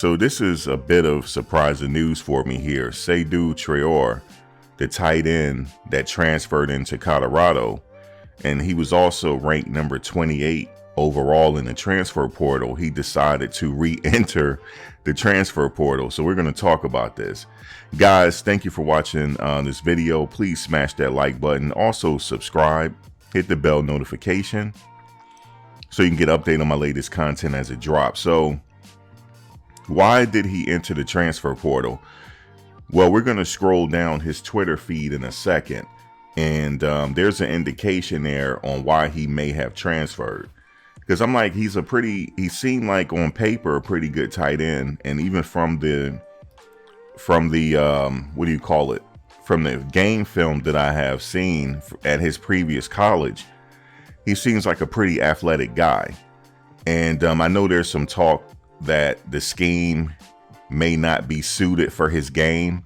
So this is a bit of surprising news for me here. Seydou Traore, the tight end that transferred into Colorado, and he was also ranked number 28 overall in the transfer portal. He decided to re-enter the transfer portal. So we're going to talk about this. Guys, thank you for watching this video. Please smash that like button. Also subscribe, hit the bell notification so you can get updated on my latest content as it drops. So why did he enter the transfer portal? Well, we're going to scroll down his Twitter feed in a second, and there's an indication there on why he may have transferred. Because I'm like, he seemed like on paper a pretty good tight end, and even from the what do you call it? From the game film that I have seen at his previous college, he seems like a pretty athletic guy. And I know there's some talk that the scheme may not be suited for his game.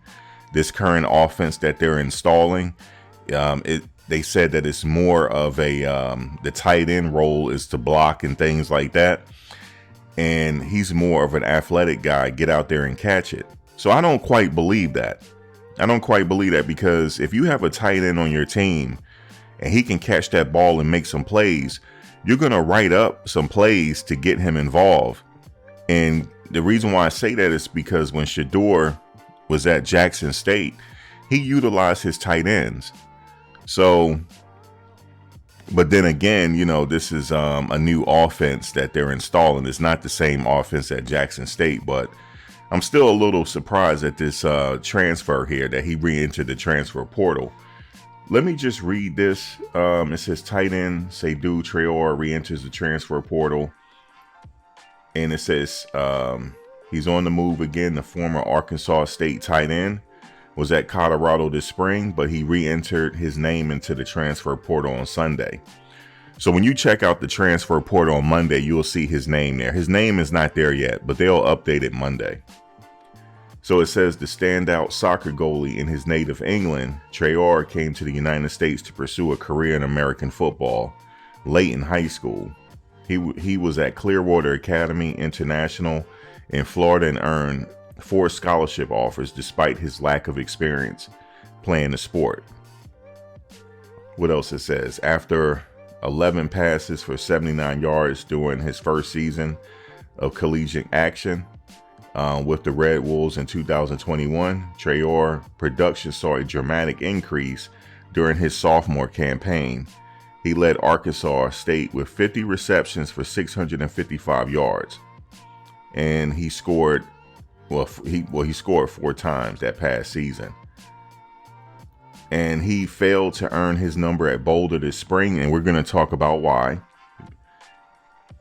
This current offense that they're installing, they said that it's more of a the tight end role is to block and things like that, and he's more of an athletic guy, get out there and catch it. So I don't quite believe that. Because if you have a tight end on your team and he can catch that ball and make some plays, you're going to write up some plays to get him involved. And the reason why I say that is because when Seydou was at Jackson State, he utilized his tight ends. So, but then again, you know, this is a new offense that they're installing. It's not the same offense at Jackson State, but I'm still a little surprised at this transfer here that he re-entered the transfer portal. Let me just read this. It says tight end Seydou Traore re-enters the transfer portal. And it says he's on the move again. The former Arkansas State tight end was at Colorado this spring, but he re-entered his name into the transfer portal on Sunday. So when you check out the transfer portal on Monday, you'll see his name there. His name is not there yet, but they'll update it Monday. So it says the standout soccer goalie in his native England, Traore came to the United States to pursue a career in American football late in high school. He was at Clearwater Academy International in Florida and earned 4 scholarship offers despite his lack of experience playing the sport. What else it says? After 11 passes for 79 yards during his first season of collegiate action with the Red Wolves in 2021, Traore production saw a dramatic increase during his sophomore campaign. He led Arkansas State with 50 receptions for 655 yards, and he scored. He scored 4 times that past season. And he failed to earn his number at Boulder this spring, and we're going to talk about why.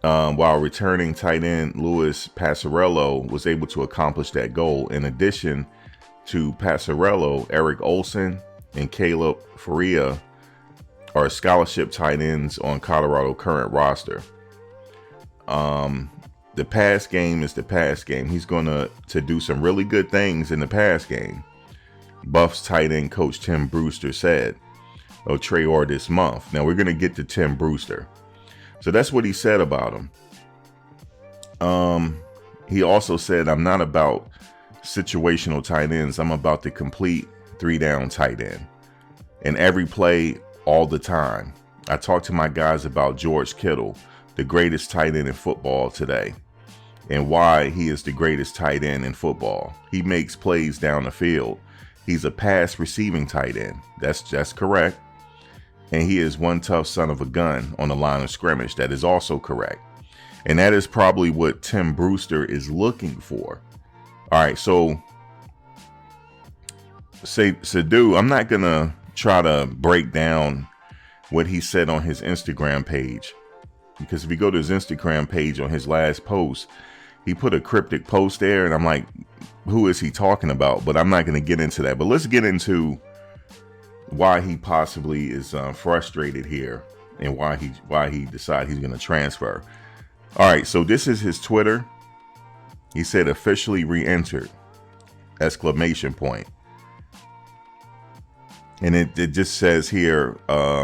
While returning tight end Louis Passarello was able to accomplish that goal. In addition to Passarello, Eric Olson and Caleb Faria are scholarship tight ends on Colorado current roster. The pass game is the pass game. He's going to do some really good things in the pass game. Buffs tight end coach Tim Brewster said of Traore this month. Now we're going to get to Tim Brewster. So that's what he said about him. He also said, I'm not about situational tight ends. I'm about the complete 3-down tight end. And every play, all the time. I talked to my guys about George Kittle, the greatest tight end in football today, and why he is the greatest tight end in football. He makes plays down the field. He's a pass receiving tight end. That's correct. And he is one tough son of a gun on the line of scrimmage. That is also correct. And that is probably what Tim Brewster is looking for. All right, so Seydou, I'm not going to try to break down what he said on his Instagram page, because if you go to his Instagram page on his last post, he put a cryptic post there, and I'm like, who is he talking about? But I'm not going to get into that. But let's get into why he possibly is frustrated here and why he decided he's going to transfer. All right, so this is his Twitter. He said officially re-entered, ! And it just says here,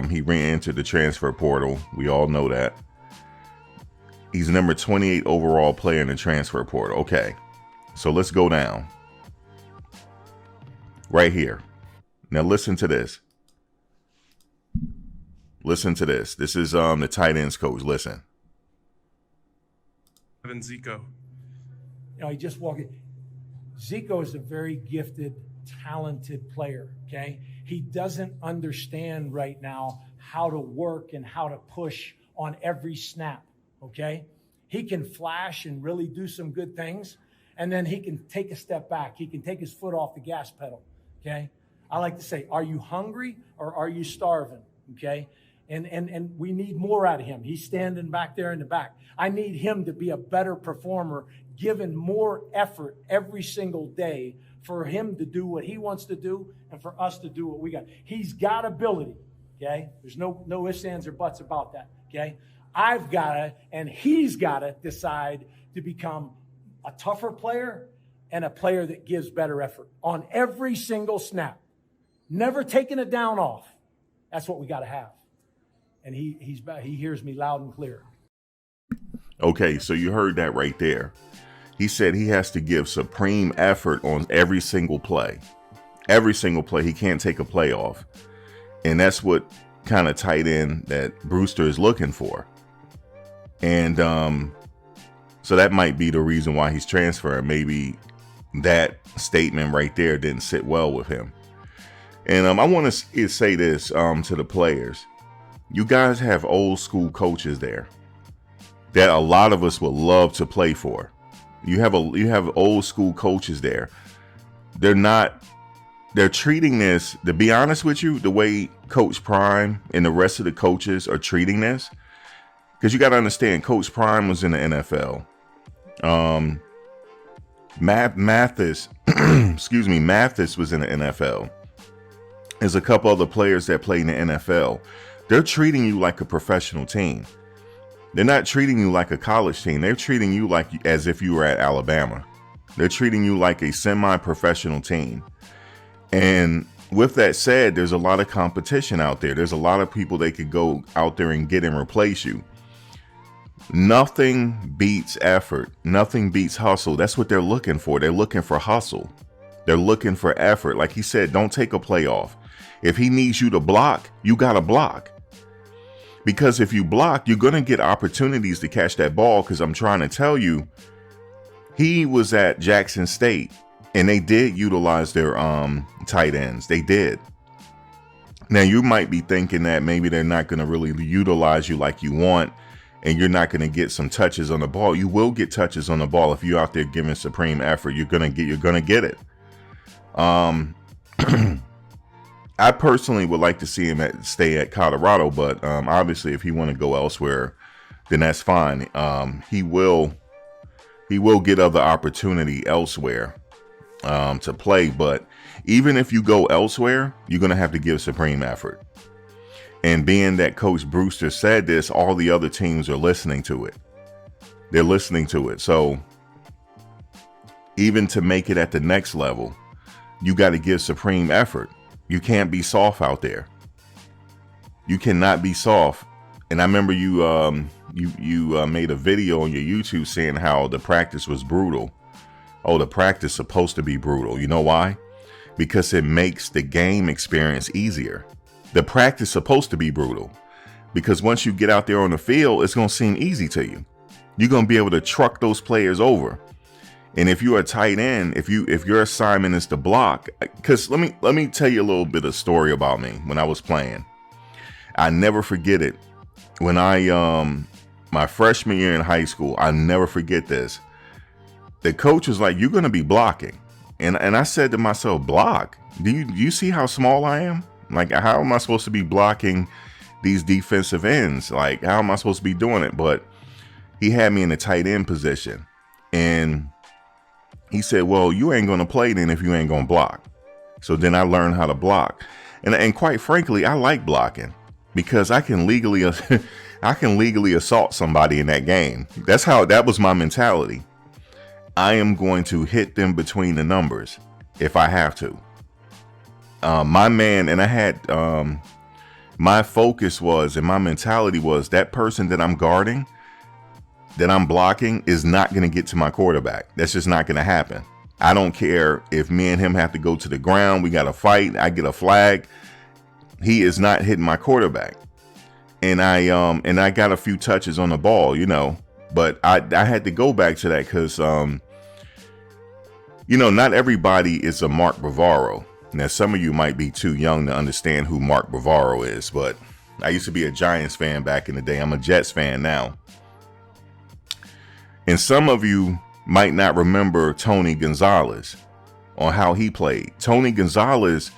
he re-entered the transfer portal. We all know that. He's number 28 overall player in the transfer portal. Okay. So let's go down right here. Now listen to this. Listen to this. This is the tight ends coach. Listen. Evan Zico. He just walked in. Zico is a very gifted, talented player, okay? He doesn't understand right now how to work and how to push on every snap, okay? He can flash and really do some good things, and then he can take a step back. He can take his foot off the gas pedal, okay? I like to say, are you hungry or are you starving, okay? And we need more out of him. He's standing back there in the back. I need him to be a better performer, given more effort every single day for him to do what he wants to do and for us to do what we got. He's got ability, okay? There's no ifs, ands, or buts about that, okay? I've got to, and he's got to decide to become a tougher player and a player that gives better effort on every single snap. Never taking a down off. That's what we got to have. And he hears me loud and clear. Okay, so you heard that right there. He said he has to give supreme effort on every single play. Every single play. He can't take a play off. And that's what kind of tight end that Brewster is looking for. And so that might be the reason why he's transferring. Maybe that statement right there didn't sit well with him. And I want to say this to the players. You guys have old school coaches there that a lot of us would love to play for. You have old school coaches there. They're treating this, to be honest with you, the way Coach Prime and the rest of the coaches are treating this. Because you got to understand, Coach Prime was in the NFL. Mathis, Mathis was in the NFL. There's a couple other players that play in the NFL. They're treating you like a professional team. They're not treating you like a college team. They're treating you like as if you were at Alabama. They're treating you like a semi-professional team. And with that said, there's a lot of competition out there. There's a lot of people they could go out there and get and replace you. Nothing beats effort. Nothing beats hustle. That's what they're looking for. They're looking for hustle. They're looking for effort. Like he said, don't take a play off. If he needs you to block, you got to block. Because if you block, you're going to get opportunities to catch that ball. Because I'm trying to tell you, he was at Jackson State and they did utilize their tight ends. They did. Now, you might be thinking that maybe they're not going to really utilize you like you want and you're not going to get some touches on the ball. You will get touches on the ball if you're out there giving supreme effort. You're going to get it. I personally would like to see him stay at Colorado, but obviously if he want to go elsewhere, then that's fine. He will get other opportunity elsewhere to play. But even if you go elsewhere, you're going to have to give supreme effort. And being that Coach Brewster said this, all the other teams are listening to it. They're listening to it. So even to make it at the next level, you got to give supreme effort. You can't be soft out there. You cannot be soft. And I remember you made a video on your YouTube saying how the practice was brutal. Oh, the practice is supposed to be brutal. You know why? Because it makes the game experience easier. The practice is supposed to be brutal because once you get out there on the field, it's going to seem easy to you. You're going to be able to truck those players over. And if you're a tight end, if your assignment is to block, because let me tell you a little bit of story about me when I was playing. I never forget it. When my freshman year in high school, I never forget this. The coach was like, "You're going to be blocking," and I said to myself, "Block? Do you see how small I am? Like, how am I supposed to be blocking these defensive ends? Like, how am I supposed to be doing it?" But he had me in the tight end position, and he said, "Well, you ain't going to play then if you ain't going to block." So then I learned how to block. And quite frankly, I like blocking because I can legally assault somebody in that game. That was my mentality. I am going to hit them between the numbers if I have to. My man, and I had my focus was and my mentality was that person that I'm guarding, that I'm blocking is not going to get to my quarterback. That's just not going to happen. I don't care if me and him have to go to the ground. We got to fight. I get a flag. He is not hitting my quarterback. And I got a few touches on the ball, you know, but I had to go back to that because, you know, not everybody is a Mark Bavaro. Now, some of you might be too young to understand who Mark Bavaro is, but I used to be a Giants fan back in the day. I'm a Jets fan now. And some of you might not remember Tony Gonzalez on how he played. Tony Gonzalez,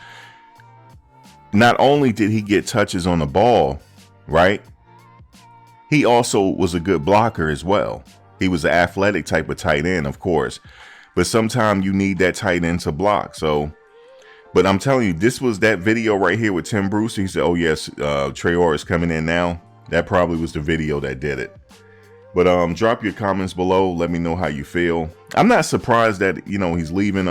not only did he get touches on the ball, right? He also was a good blocker as well. He was an athletic type of tight end, of course, but sometimes you need that tight end to block. So, but I'm telling you, this was that video right here with Tim Brewster. He said, oh yes, Traore is coming in now. That probably was the video that did it. But drop your comments below. Let me know how you feel. I'm not surprised that, you know, he's leaving.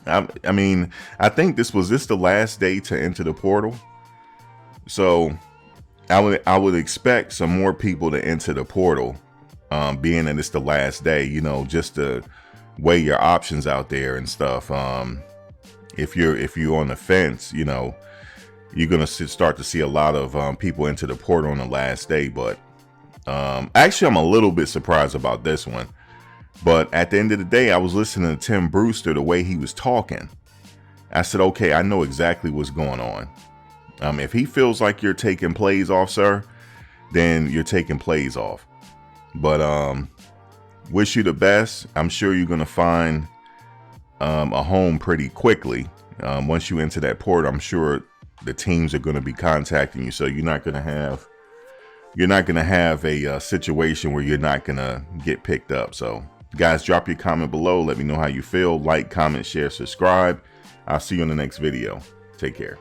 I mean, I think this the last day to enter the portal. So I would expect some more people to enter the portal, being that it's the last day, you know, just to weigh your options out there and stuff. If you're on the fence, you know, you're going to start to see a lot of people enter the portal on the last day. But actually, I'm a little bit surprised about this one. But at the end of the day, I was listening to Tim Brewster, the way he was talking. I said, okay, I know exactly what's going on. If he feels like you're taking plays off, sir, then you're taking plays off. But wish you the best. I'm sure you're going to find a home pretty quickly. Once you enter that port, I'm sure the teams are going to be contacting you. So you're not going to have a situation where you're not going to get picked up. So guys, drop your comment below. Let me know how you feel. Like, comment, share, subscribe. I'll see you in the next video. Take care.